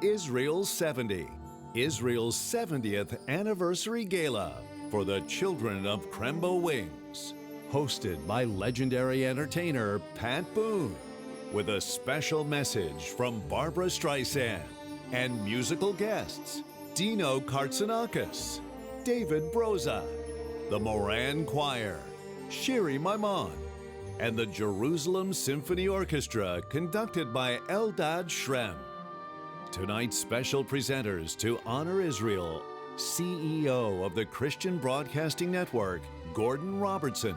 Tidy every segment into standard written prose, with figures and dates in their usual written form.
Israel 70, Israel's 70th anniversary gala for the children of Crembo Wings, hosted by legendary entertainer Pat Boone, with a special message from Barbara Streisand and musical guests Dino Kartsanakis, David Broza, the Moran Choir, Shiri Maimon, and the Jerusalem Symphony Orchestra conducted by Eldad Shrem. Tonight's special presenters to honor Israel, CEO of the Christian Broadcasting Network, Gordon Robertson,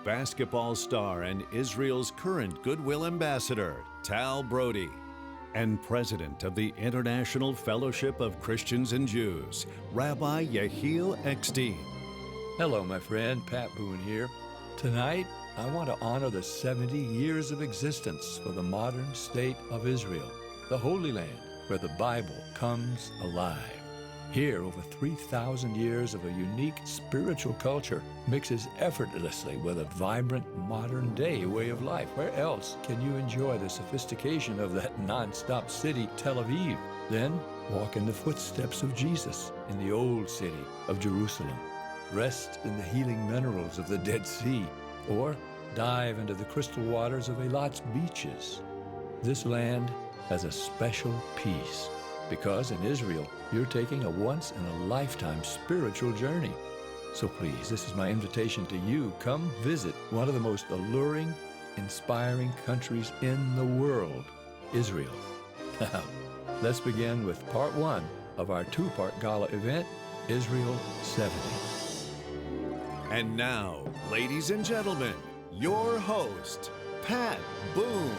basketball star and Israel's current Goodwill Ambassador, Tal Brody, and President of the International Fellowship of Christians and Jews, Rabbi Yehiel Eckstein. Hello, my friend, Pat Boone here. Tonight, I want to honor the 70 years of existence for the modern state of Israel, the Holy Land, where the Bible comes alive. Here, over 3,000 years of a unique spiritual culture mixes effortlessly with a vibrant modern-day way of life. Where else can you enjoy the sophistication of that non-stop city, Tel Aviv? Then, walk in the footsteps of Jesus in the old city of Jerusalem. Rest in the healing minerals of the Dead Sea, or dive into the crystal waters of Eilat's beaches. This land has a special peace, because in Israel, you're taking a once-in-a-lifetime spiritual journey. So please, this is my invitation to you. Come visit one of the most alluring, inspiring countries in the world, Israel. Now, let's begin with part one of our two-part gala event, Israel 70. And now, ladies and gentlemen, your host, Pat Boone.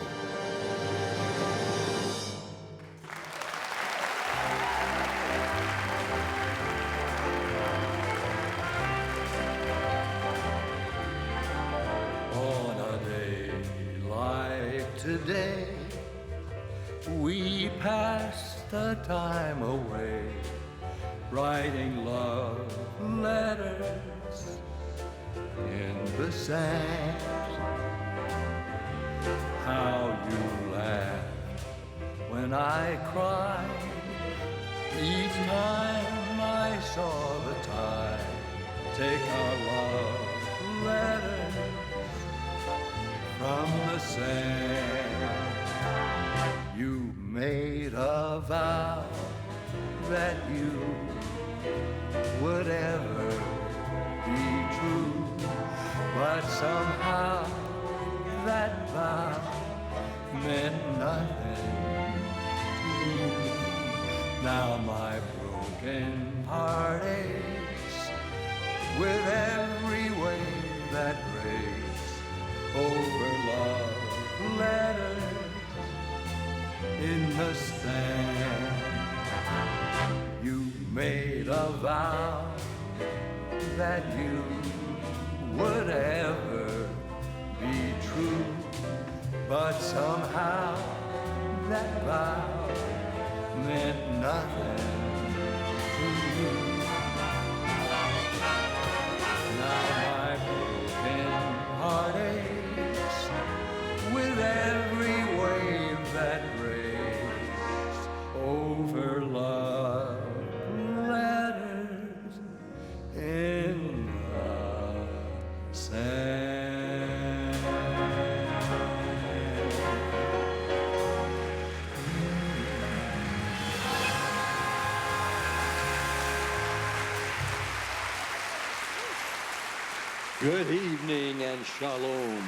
On a day like today, we pass the time away, writing love letters in the sand. How you laughed when I cried each time I saw the tide take our love letters from the sand. You made a vow that you would ever be true, but somehow that vow meant nothing to you. Now my broken heart aches with every wave that breaks over love letters in the sand. You made a vow that you would ever be true, but somehow that vow meant nothing to you. Now my broken heart aches with every wave that breaks over love letters in the sand. Good evening and shalom.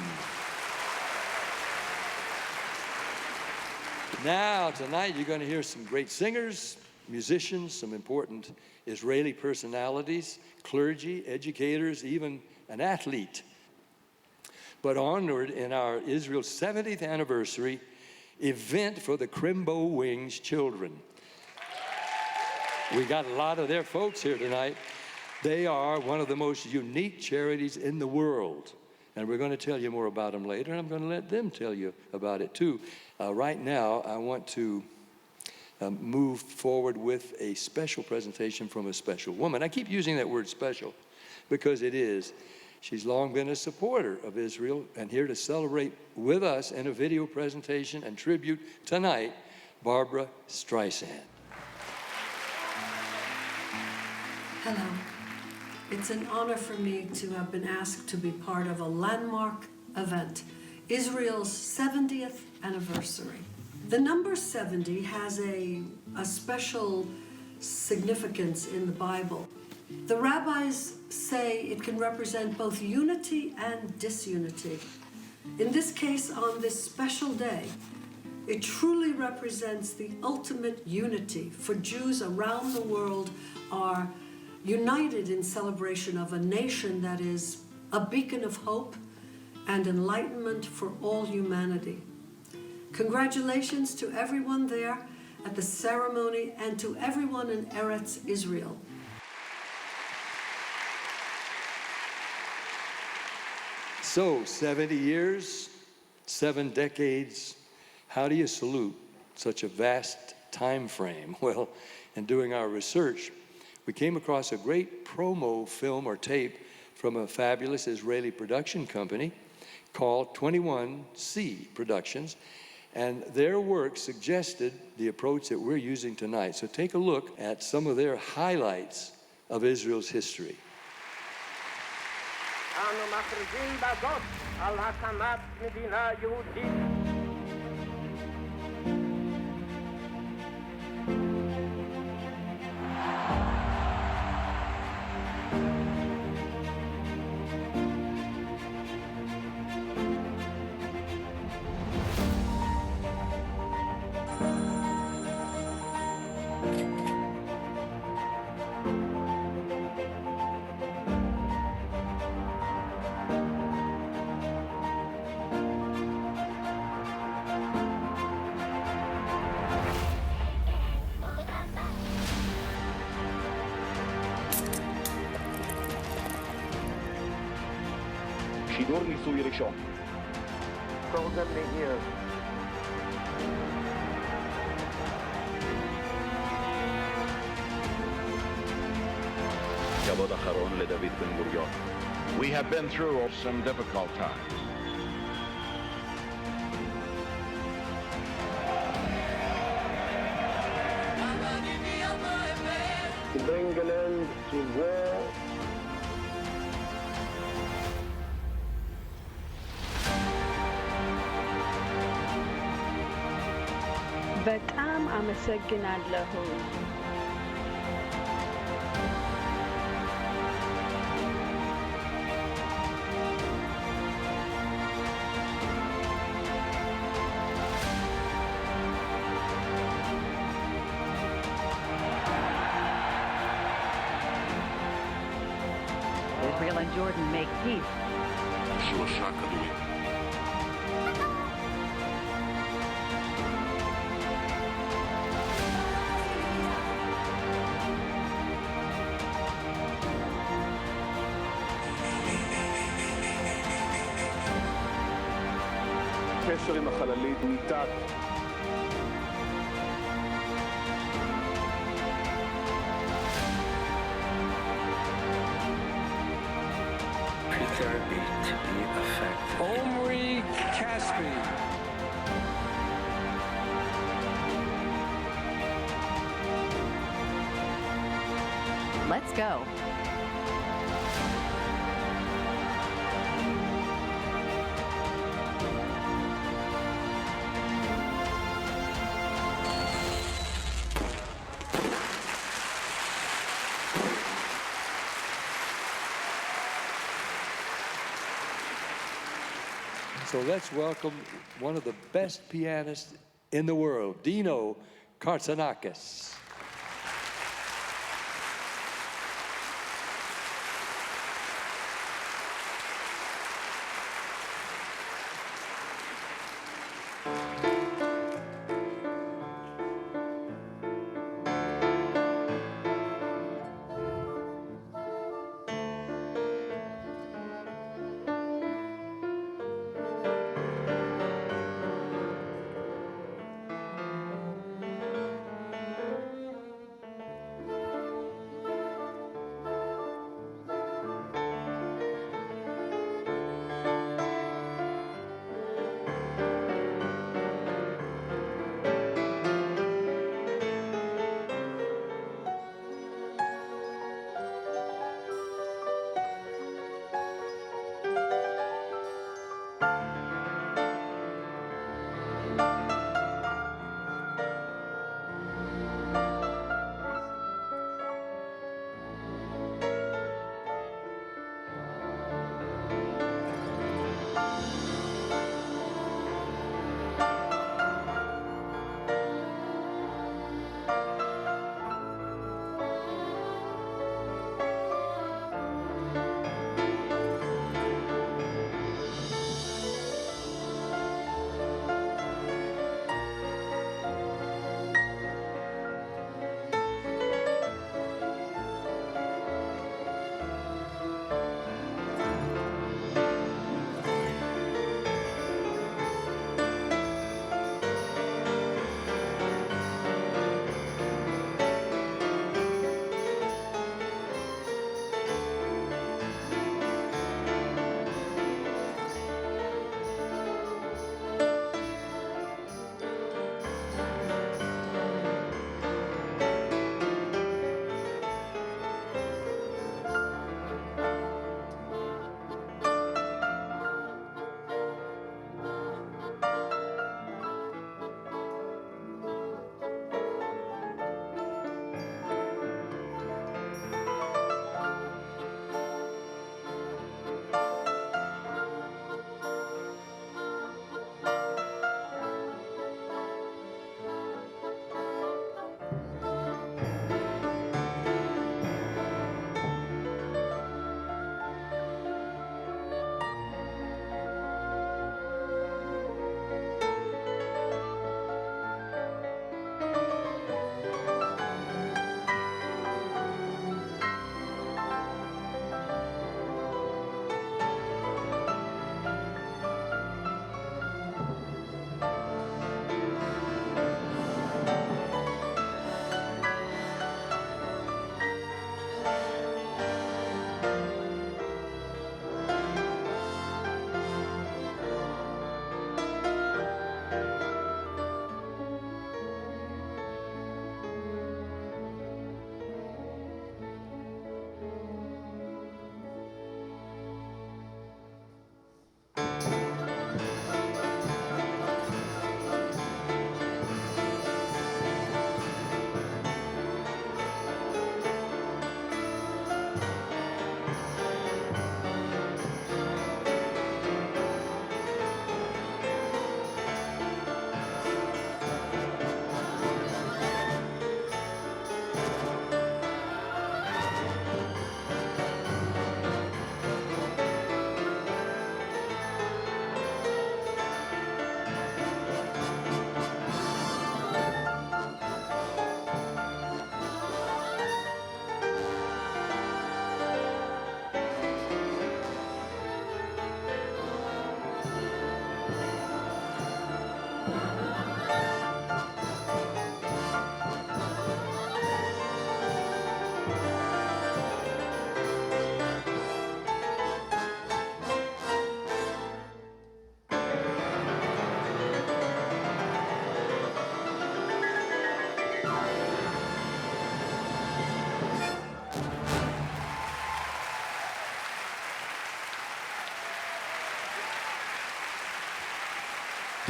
Now, tonight you're going to hear some great singers, musicians, some important Israeli personalities, clergy, educators, even an athlete. But honored in our Israel 70th anniversary event for the Crembo Wings children. We got a lot of their folks here tonight. They are one of the most unique charities in the world. And we're going to tell you more about them later, and I'm going to let them tell you about it too. Right now, I want to move forward with a special presentation from a special woman. I keep using that word special because it is. She's long been a supporter of Israel and here to celebrate with us in a video presentation and tribute tonight Barbara Streisand. Hello. It's an honor for me to have been asked to be part of a landmark event, Israel's 70th anniversary. The number 70 has a special significance in the Bible. The rabbis say it can represent both unity and disunity. In this case, on this special day, it truly represents the ultimate unity, for Jews around the world are united in celebration of a nation that is a beacon of hope and enlightenment for all humanity. Congratulations to everyone there at the ceremony and to everyone in Eretz Israel. So, 70 years, 7 decades. How do you salute such a vast time frame? Well, in doing our research, we came across a great promo film or tape from a fabulous Israeli production company called 21C Productions, and their work suggested the approach that we're using tonight. So take a look at some of their highlights of Israel's history. אנו מכריזים בזאת על הקמת מדינה יהודית. שידור ניסוי ראשון. Golden Meir. כבוד אחרון לדוד בן גוריון. We have been through some difficult times. To bring an end to war. በጣም አመሰግናለሁ። Israel and Jordan make peace. שלושה כדורים. הקשר עם החללית ניתק. Pre-therapy to be effective. Omri Caspi. Let's go. So let's welcome one of the best pianists in the world, Dino Kartsanakis.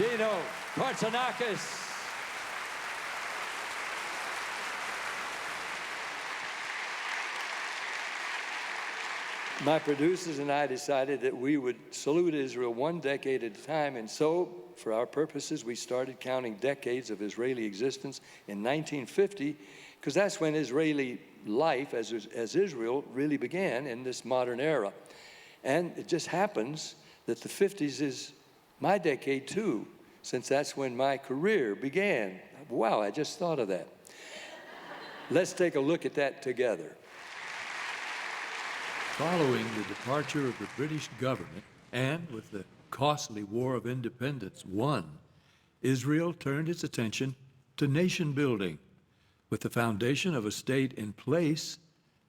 Dino Partsanakis. My producers and I decided that we would salute Israel one decade at a time, and so, for our purposes, we started counting decades of Israeli existence in 1950, because that's when Israeli life as Israel really began in this modern era. And it just happens that the 50s is my decade too, since that's when my career began. Wow, I just thought of that. Let's take a look at that together. Following the departure of the British government, and with the costly War of Independence won, Israel turned its attention to nation building. With the foundation of a state in place,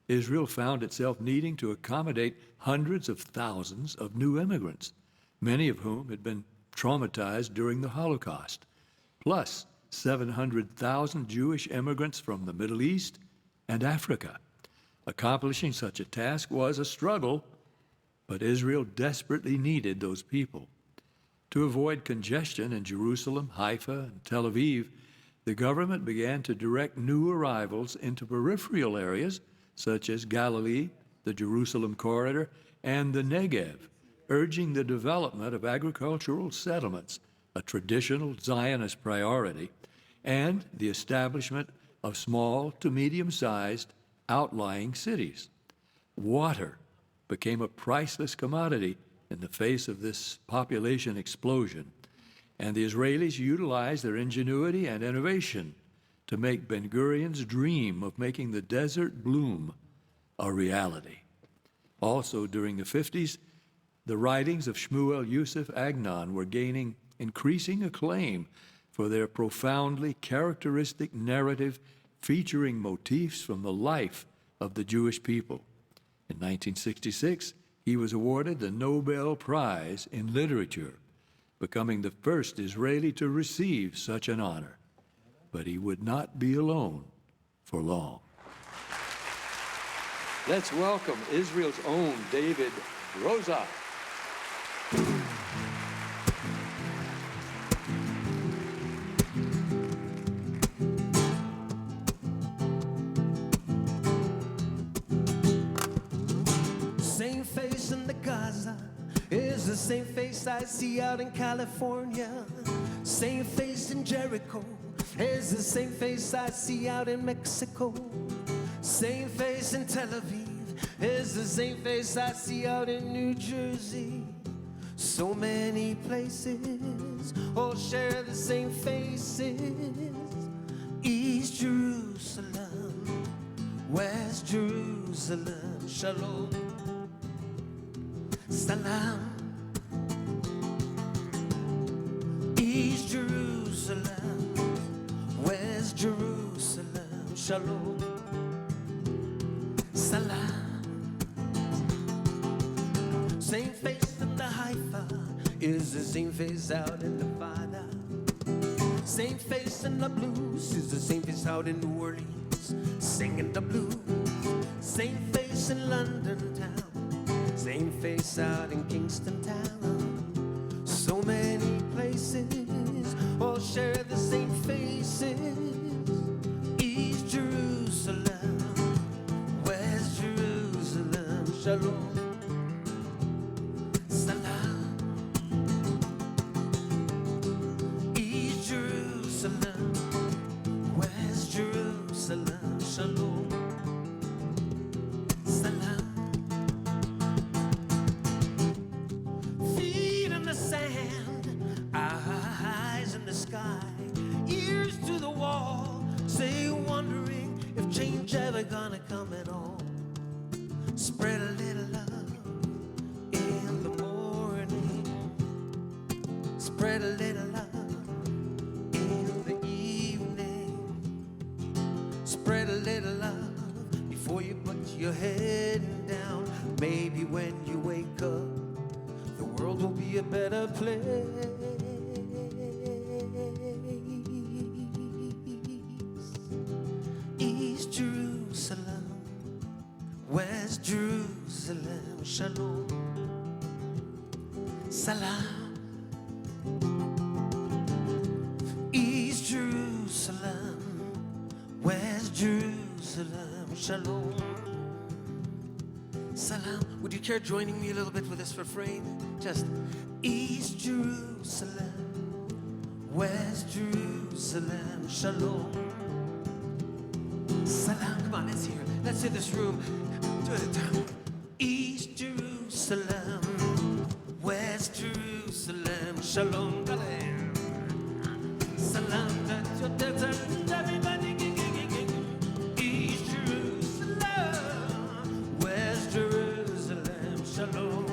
Israel found itself needing to accommodate hundreds of thousands of new immigrants, many of whom had been traumatized during the Holocaust, plus 700,000 Jewish immigrants from the Middle East and Africa. Accomplishing such a task was a struggle, but Israel desperately needed those people. To avoid congestion in Jerusalem, Haifa, and Tel Aviv, the government began to direct new arrivals into peripheral areas such as Galilee, the Jerusalem corridor, and the Negev, urging the development of agricultural settlements, a traditional Zionist priority, and the establishment of small to medium-sized outlying cities. Water became a priceless commodity in the face of this population explosion, and the Israelis utilized their ingenuity and innovation to make Ben-Gurion's dream of making the desert bloom a reality. Also, during the 50s, the writings of Shmuel Yusuf Agnon were gaining increasing acclaim for their profoundly characteristic narrative featuring motifs from the life of the Jewish people. In 1966, he was awarded the Nobel Prize in Literature, becoming the first Israeli to receive such an honor. But he would not be alone for long. Let's welcome Israel's own David Rosa. Same face in the Gaza is the same face I see out in California. Same face in Jericho is the same face I see out in Mexico. Same face in Tel Aviv is the same face I see out in New Jersey. So many places all share the same faces. East Jerusalem, West Jerusalem, Shalom, Salam. East Jerusalem, West Jerusalem, Shalom, Salam. Same face in the Haifa is the same face out in Nevada. Same face in the blues is the same face out in New Orleans, singing the blues. Same face in London town, same face out in Kingston town. So many places all share the same faces. East Jerusalem, West Jerusalem, Shalom, Salam. East Jerusalem, West Jerusalem, Shalom, Salam. Feet in the sand, eyes in the sky, ears to the wall, say wondering if change ever gonna come at all. Spread a little love in the morning, spread a little love in the evening, spread a little love before you put your head down. Maybe when you wake up, the world will be a better place. East Jerusalem, West Jerusalem, Shalom, Salam. Jerusalem, shalom. Salam. Would you care joining me a little bit with this refrain? Just East Jerusalem, West Jerusalem, shalom. Salam. Come on, let's hear it. Let's hit this room. Do it at a time. East Jerusalem, West Jerusalem, shalom. Salam. Everybody. East Jerusalem, West Jerusalem, shalom.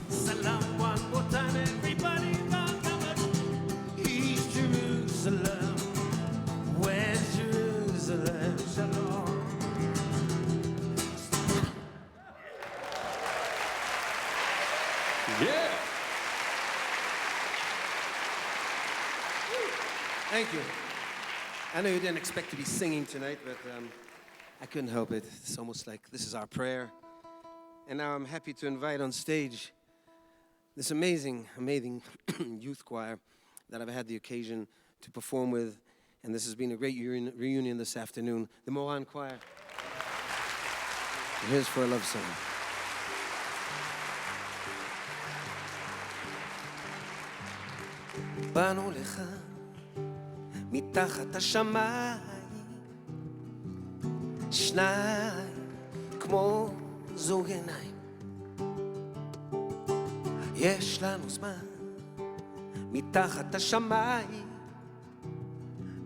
Salam. One more time, everybody. East Jerusalem, West Jerusalem, shalom. Yeah. Thank you. I know you didn't expect to be singing tonight, but I couldn't help it. It's almost like this is our prayer. And now I'm happy to invite on stage this amazing youth choir that I've had the occasion to perform with. And this has been a great reunion this afternoon. The Moran Choir. Here's for a love song. באנו לך מתחת השמיים, שניים כמו זוג עיניים. יש לנו זמן מתחת השמיים,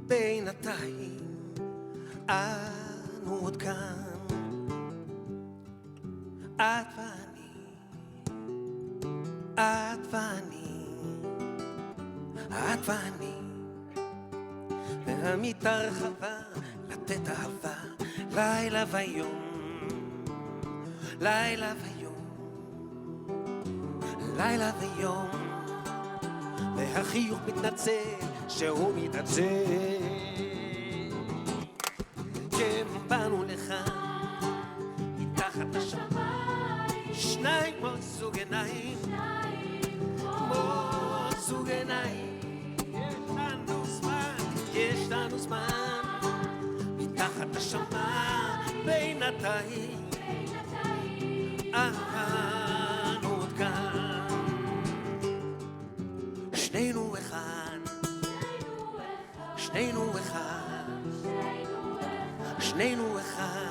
בינתיים אנו עוד כאן. את ואני והמיטה רחבה לתת אהבה, לילה ויום, לילה ויום, והחיוך מתנצל שהוא מתעצל. כן, באנו לך מתחת השמיים, שניים כמו זוג עיניים, כמו זוג עיניים. יש לנו זמן מתחת השמיים, בינתיים אנו עוד כאן. שנינו אחד, שנינו אחד,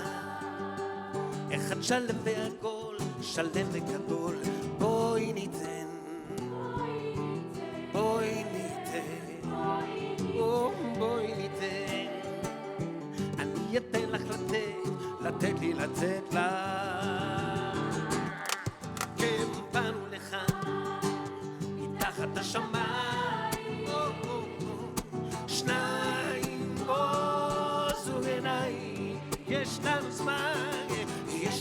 אחד שלם והכל, שלם וגדול. בואי ניתן, בואי ניתן, אני אתן לך לתת לי לתת לך. כן, באנו לך מתחת השמיים, שניים כמו זוג עיניים. יש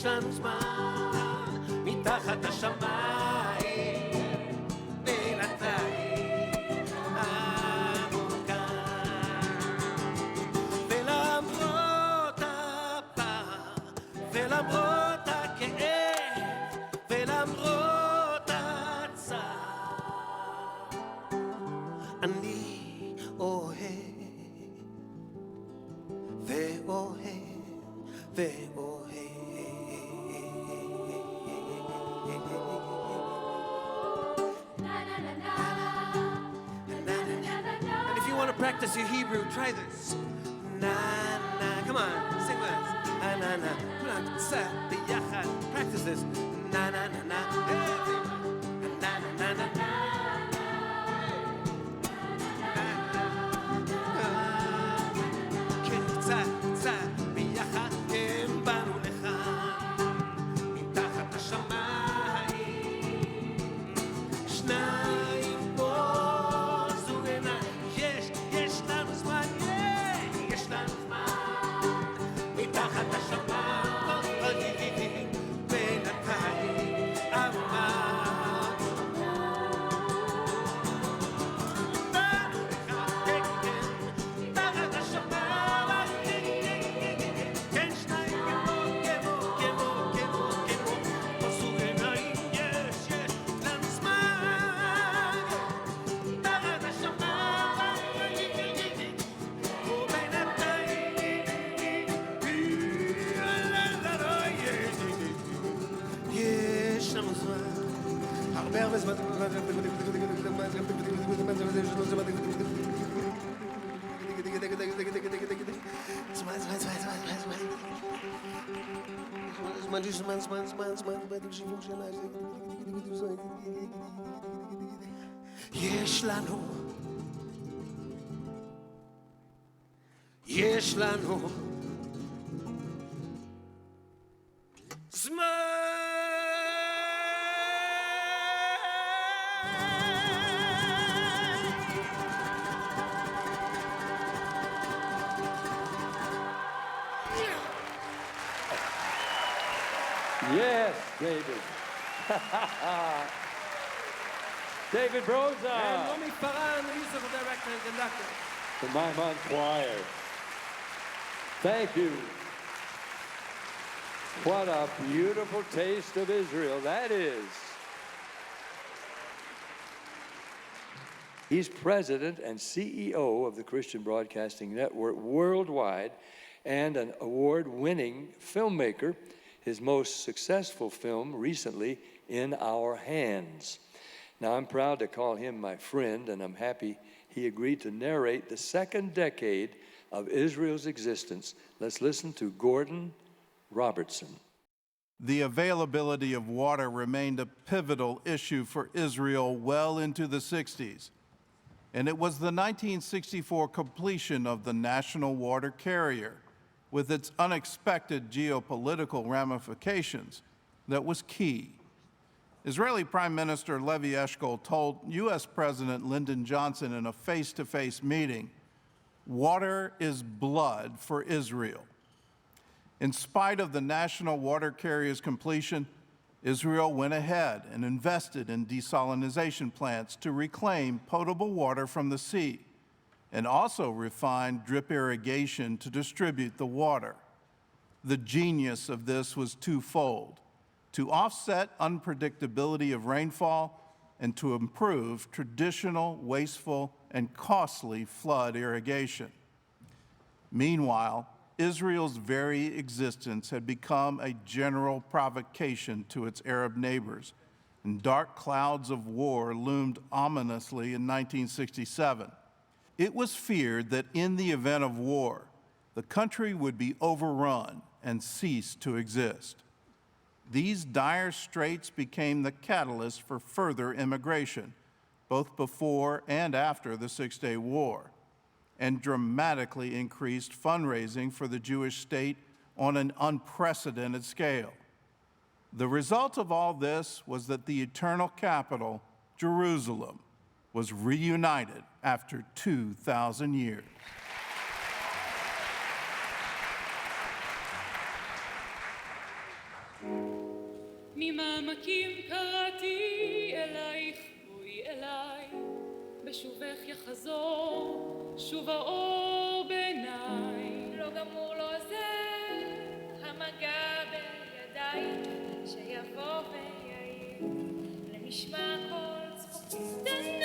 לנו זמן מתחת השמיים, בינתיים אנו כאן. ולמרות הפער, ולמרות הכאב, ולמרות הצער, אני אוהב ואוהב. And if you want to practice your Hebrew, try this. Na na, come on, sing with us. Na na na, come on, sa biyachad. Practice this. Na na na na, na na na na na. כן, sa biyachad, כן, באנו לך מתחת השמיים, שניים כמו זוג עיניים. יש לנו זמן, יש לנו זמן מתחת השמיים, בינתיים אמה יש לנו, יש לנו זמן. Yes, David. David Broza. And Romy Farah, musical director and conductor. The Maimon Choir. Thank you. What a beautiful taste of Israel that is. He's president and CEO of the Christian Broadcasting Network worldwide and an award-winning filmmaker. His most successful film recently, In Our Hands. Now, I'm proud to call him my friend, and I'm happy he agreed to narrate the second decade of Israel's existence. Let's listen to Gordon Robertson. The availability of water remained a pivotal issue for Israel well into the 60s. And it was the 1964 completion of the national water carrier, with its unexpected geopolitical ramifications, that was key. Israeli Prime Minister Levi Eshkol told U.S. President Lyndon Johnson in a face-to-face meeting, "Water is blood for Israel." In spite of the national water carrier's completion, Israel went ahead and invested in desalination plants to reclaim potable water from the sea, and also refined drip irrigation to distribute the water. The genius of this was twofold: to offset unpredictability of rainfall and to improve traditional, wasteful, and costly flood irrigation. Meanwhile, Israel's very existence had become a general provocation to its Arab neighbors, and dark clouds of war loomed ominously in 1967. It was feared that in the event of war, the country would be overrun and cease to exist. These dire straits became the catalyst for further immigration, both before and after the Six-Day War, and dramatically increased fundraising for the Jewish state on an unprecedented scale. The result of all this was that the eternal capital, Jerusalem, was reunited after 2,000 years. ממעמקים קראתי אלייך, בואי אליי, בשובך יחזור, שוב האור בעיניי. לא גמור לא זה, המגע בידיי, שיבוא ויעיר, למשמע כל צחוקים.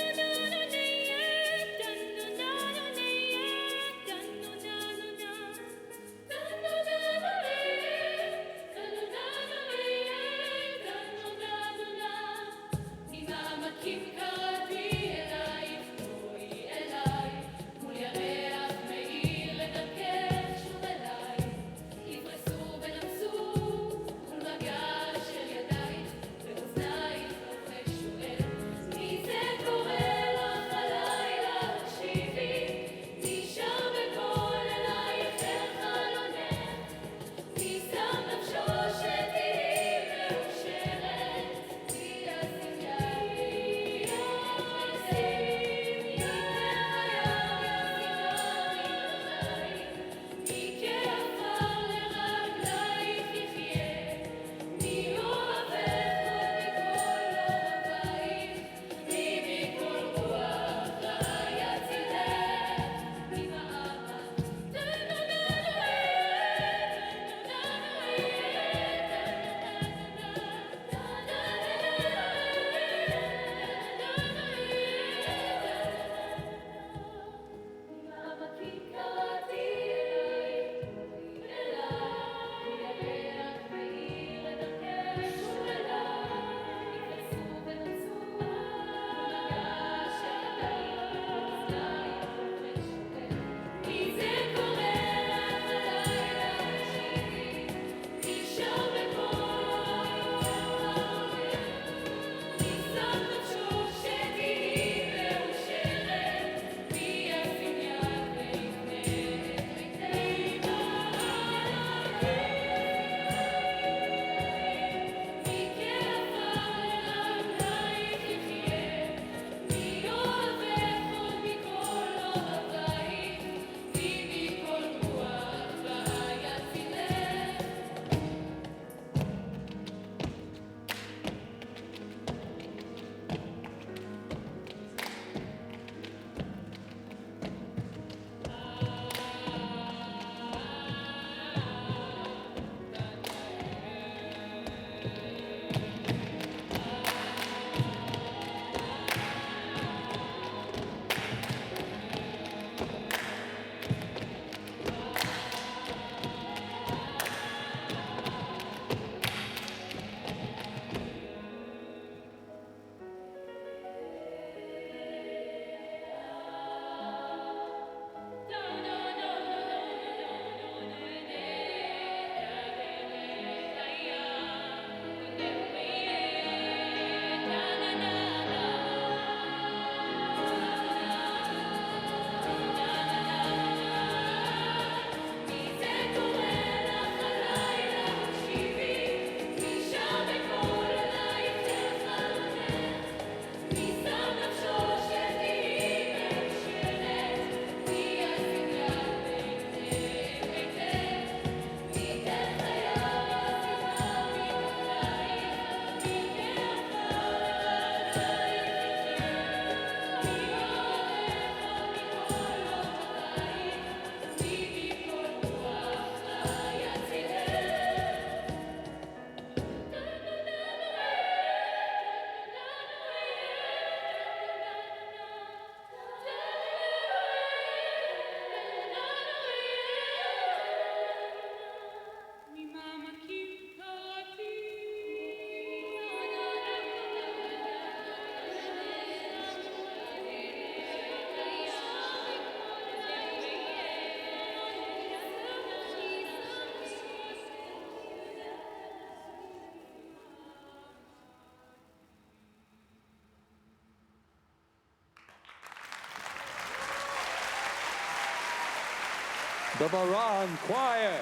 the Baran Choir.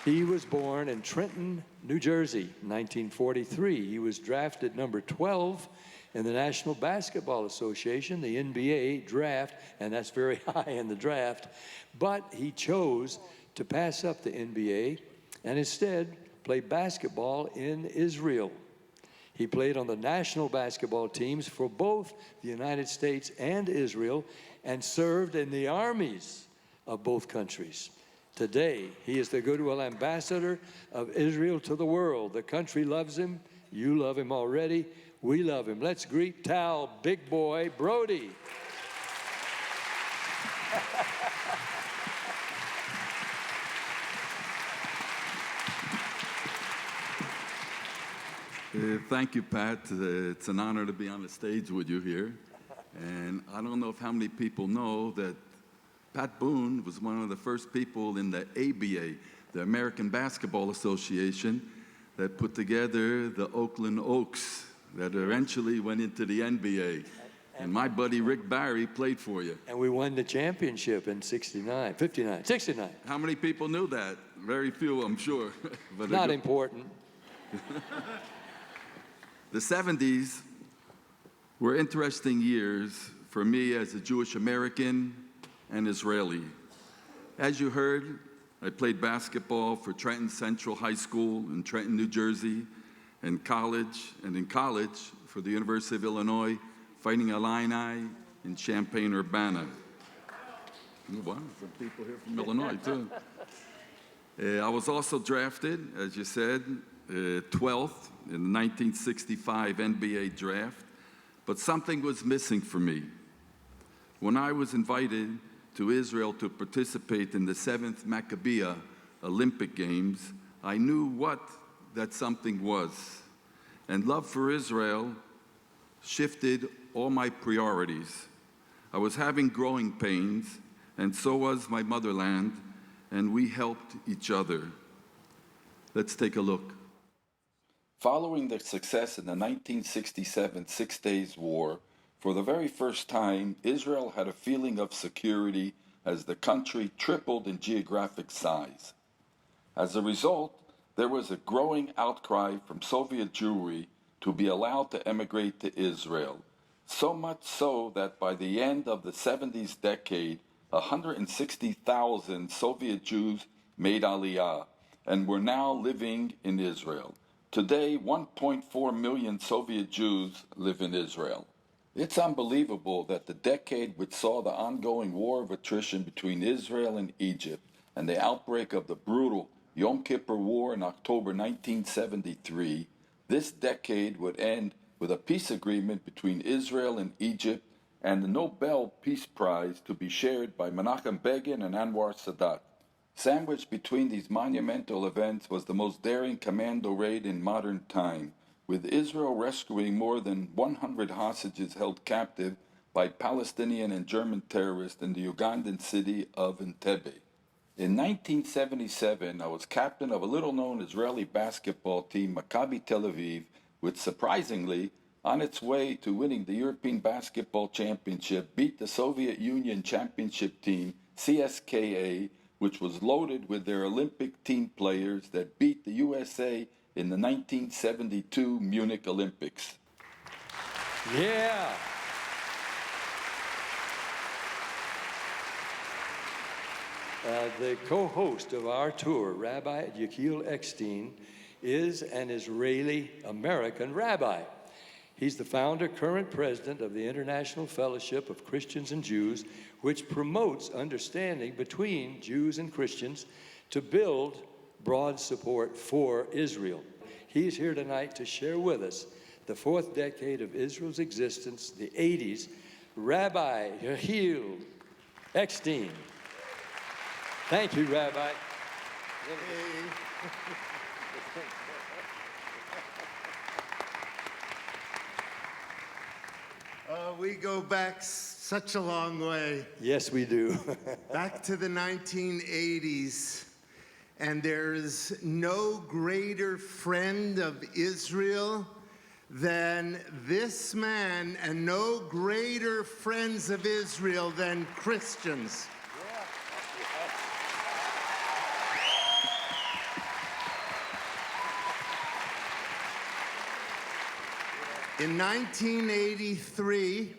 He was born in Trenton, New Jersey, 1943. He was drafted number 12 in the National Basketball Association, the NBA draft, and that's very high in the draft. But he chose to pass up the NBA and instead play basketball in Israel. He played on the national basketball teams for both the United States and Israel and served in the armies of both countries. Today, he is the goodwill ambassador of Israel to the world. The country loves him. You love him already. We love him. Let's greet Tal Big Boy Brody. Thank you, Pat. It's an honor to be on the stage with you here. And I don't know if how many people know that Pat Boone was one of the first people in the ABA, the American Basketball Association, that put together the Oakland Oaks that eventually went into the NBA. And my buddy Rick Barry played for you. And we won the championship in 69, 59, 69. How many people knew that? Very few, I'm sure. But not important. The 70s were interesting years for me as a Jewish American and Israeli. As you heard, I played basketball for Trenton Central High School in Trenton, New Jersey, and in college for the University of Illinois, Fighting Illini in Champaign-Urbana. Oh, wow, some people here from Illinois, too. I was also drafted, as you said, 12th in the 1965 NBA draft, but something was missing for me. When I was invited to Israel to participate in the 7th Maccabeah Olympic Games, I knew what that something was. And love for Israel shifted all my priorities. I was having growing pains, and so was my motherland, and we helped each other. Let's take a look. Following the success in the 1967 Six Days War, for the very first time, Israel had a feeling of security as the country tripled in geographic size. As a result, there was a growing outcry from Soviet Jewry to be allowed to emigrate to Israel, so much so that by the end of the 70s decade, 160,000 Soviet Jews made Aliyah and were now living in Israel. Today, 1.4 million Soviet Jews live in Israel. It's unbelievable that the decade which saw the ongoing war of attrition between Israel and Egypt and the outbreak of the brutal Yom Kippur War in October 1973, this decade would end with a peace agreement between Israel and Egypt and the Nobel Peace Prize to be shared by Menachem Begin and Anwar Sadat. Sandwiched between these monumental events was the most daring commando raid in modern time, with Israel rescuing more than 100 hostages held captive by Palestinian and German terrorists in the Ugandan city of Entebbe. In 1977, I was captain of a little-known Israeli basketball team, Maccabi Tel Aviv, which surprisingly, on its way to winning the European Basketball Championship, beat the Soviet Union championship team, CSKA, which was loaded with their Olympic team players that beat the USA in the 1972 Munich Olympics. Yeah. The co-host of our tour, Rabbi Yechiel Eckstein, is an Israeli-American rabbi. He's the founder, current president of the International Fellowship of Christians and Jews, which promotes understanding between Jews and Christians to build broad support for Israel. He's here tonight to share with us the fourth decade of Israel's existence, the 80s. Rabbi Yechiel Eckstein. Thank you, Rabbi. We go back such a long way. Yes, we do. Back to the 1980s. And there is no greater friend of Israel than this man, and no greater friends of Israel than Christians. In 1983,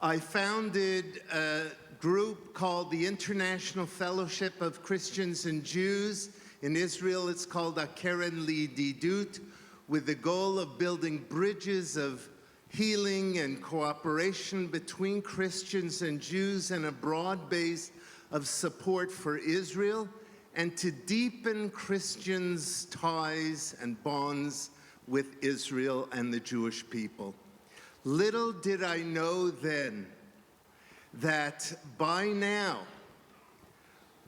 I founded a group called the International Fellowship of Christians and Jews. In Israel, it's called Akeren Lididut, with the goal of building bridges of healing and cooperation between Christians and Jews, and a broad base of support for Israel, and to deepen Christians' ties and bonds with Israel and the Jewish people. Little did I know then that by now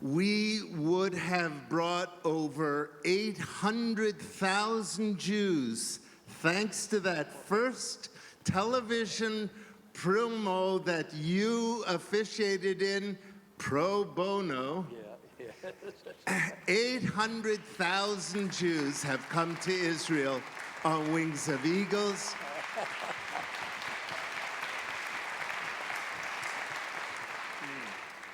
we would have brought over 800,000 Jews, thanks to that first television promo that you officiated in pro bono. 800,000 Jews have come to Israel on wings of eagles.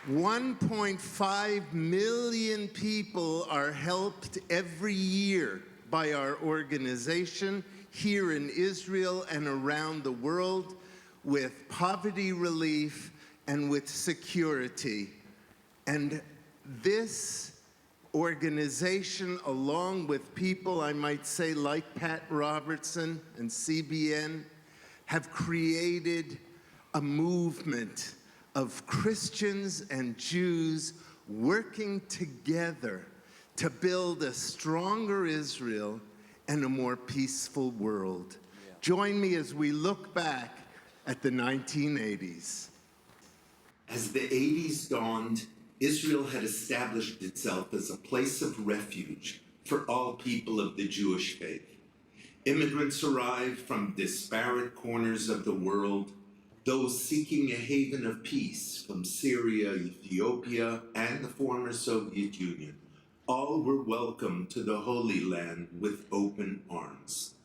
$1.5 million people are helped every year by our organization here in Israel and around the world with poverty relief and with security. And this organization, along with people, I might say, like Pat Robertson and CBN, have created a movement of Christians and Jews working together to build a stronger Israel and a more peaceful world. Yeah. Join me as we look back at the 1980s. As the 80s dawned, Israel had established itself as a place of refuge for all people of the Jewish faith. Immigrants arrived from disparate corners of the world, those seeking a haven of peace from Syria, Ethiopia, and the former Soviet Union. All were welcome to the Holy Land with open arms.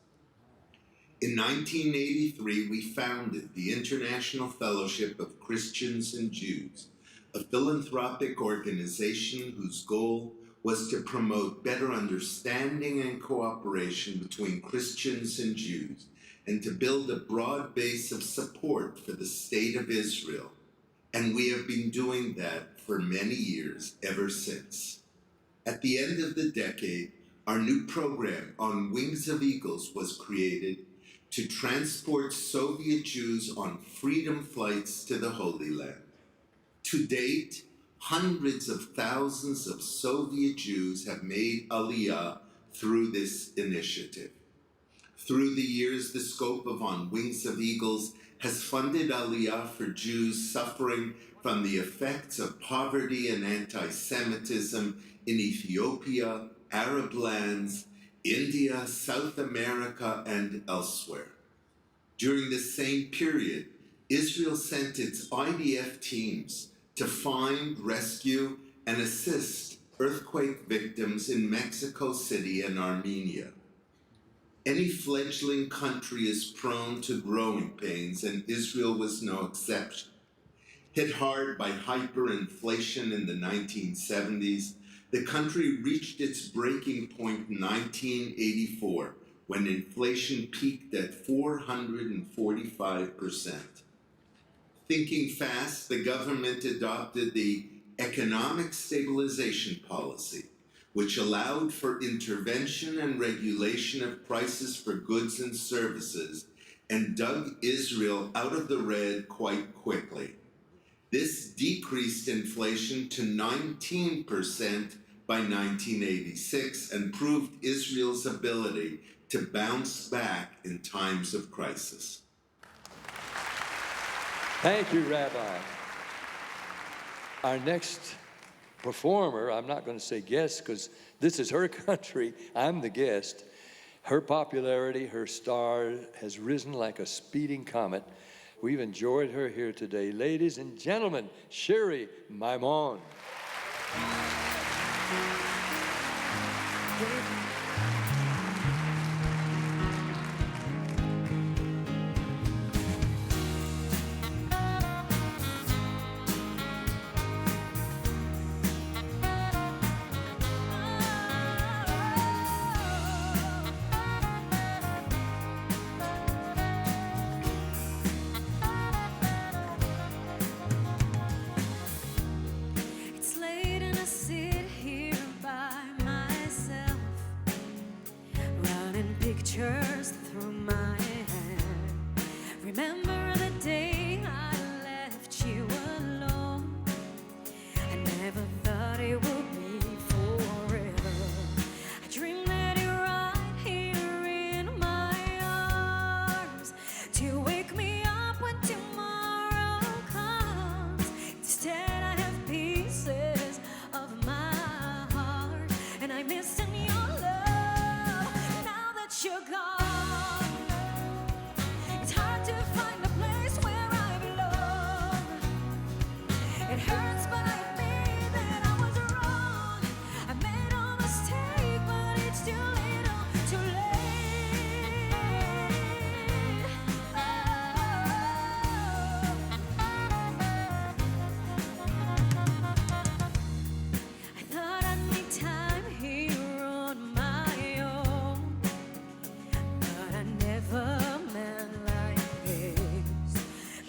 In 1983, we founded the International Fellowship of Christians and Jews, a philanthropic organization whose goal was to promote better understanding and cooperation between Christians and Jews, and to build a broad base of support for the state of Israel. And we have been doing that for many years ever since. At the end of the decade, our new program on Wings of Eagles was created to transport Soviet Jews on freedom flights to the Holy Land. To date, hundreds of thousands of Soviet Jews have made Aliyah through this initiative. Through the years, the scope of On Wings of Eagles has funded Aliyah for Jews suffering from the effects of poverty and anti-Semitism in Ethiopia, Arab lands, India, South America, and elsewhere. During the same period, Israel sent its IDF teams to find, rescue, and assist earthquake victims in Mexico City and Armenia. Any fledgling country is prone to growing pains, and Israel was no exception. Hit hard by hyperinflation in the 1970s, the country reached its breaking point in 1984, when inflation peaked at 445%. Thinking fast, the government adopted the Economic Stabilization Policy, which allowed for intervention and regulation of prices for goods and services, and dug Israel out of the red quite quickly. This decreased inflation to 19% by 1986 and proved Israel's ability to bounce back in times of crisis. Thank you, Rabbi. Our next performer, I'm not going to say guest because this is her country, I'm the guest. Her popularity, her star has risen like a speeding comet. We've enjoyed her here today. Ladies and gentlemen, Sherry Maimon. It's late and I sit here by myself, running pictures through my head. Remember the day I left you alone. I never thought it would be forever. I dreamed that you're right here in my arms to wake me up when tomorrow comes. Instead, I have pieces of my heart, and I'm missing your love now that you're gone. It's hard to find a place where I belong. It hurts, but I admit that I was wrong. I made a mistake, but it's too little, too late. I thought I'd make time here on my own, but I never meant like this.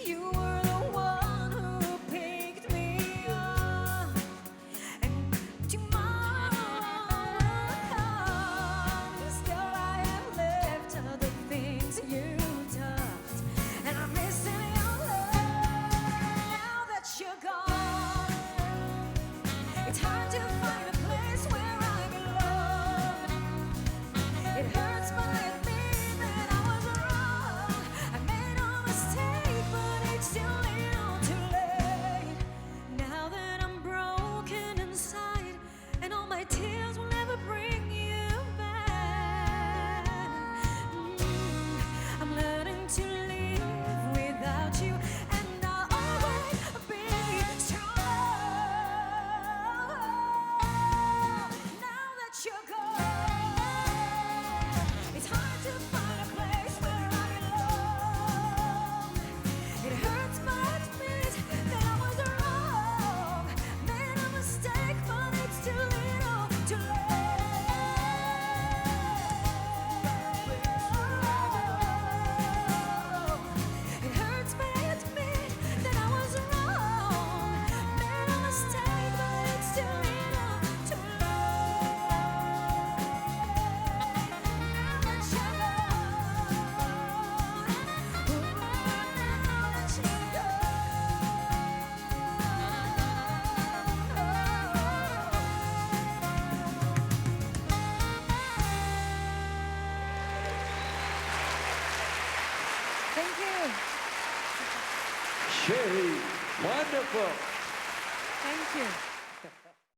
You were the one who picked me up, and tomorrow will come. Still, I have left other things you touched, and I'm missing your love now that you're gone. It's hard to find a place where I belong. It hurts, but I admit that I was wrong. I made a mistake, but it's too little, too late. Now that I'm broken inside, and all my tears will never bring you back. I'm learning to live without you, and I'll always be strong. Now that you're gone, it's hard to find a place where I belong. It hurts, but I admit that I was wrong. Made a mistake, but it's too little, too late. It hurts, but I admit that I was wrong. Made a mistake, but it's too little, too late. Now that you're gone, now that you're Thank you. Sherry, wonderful. Thank you.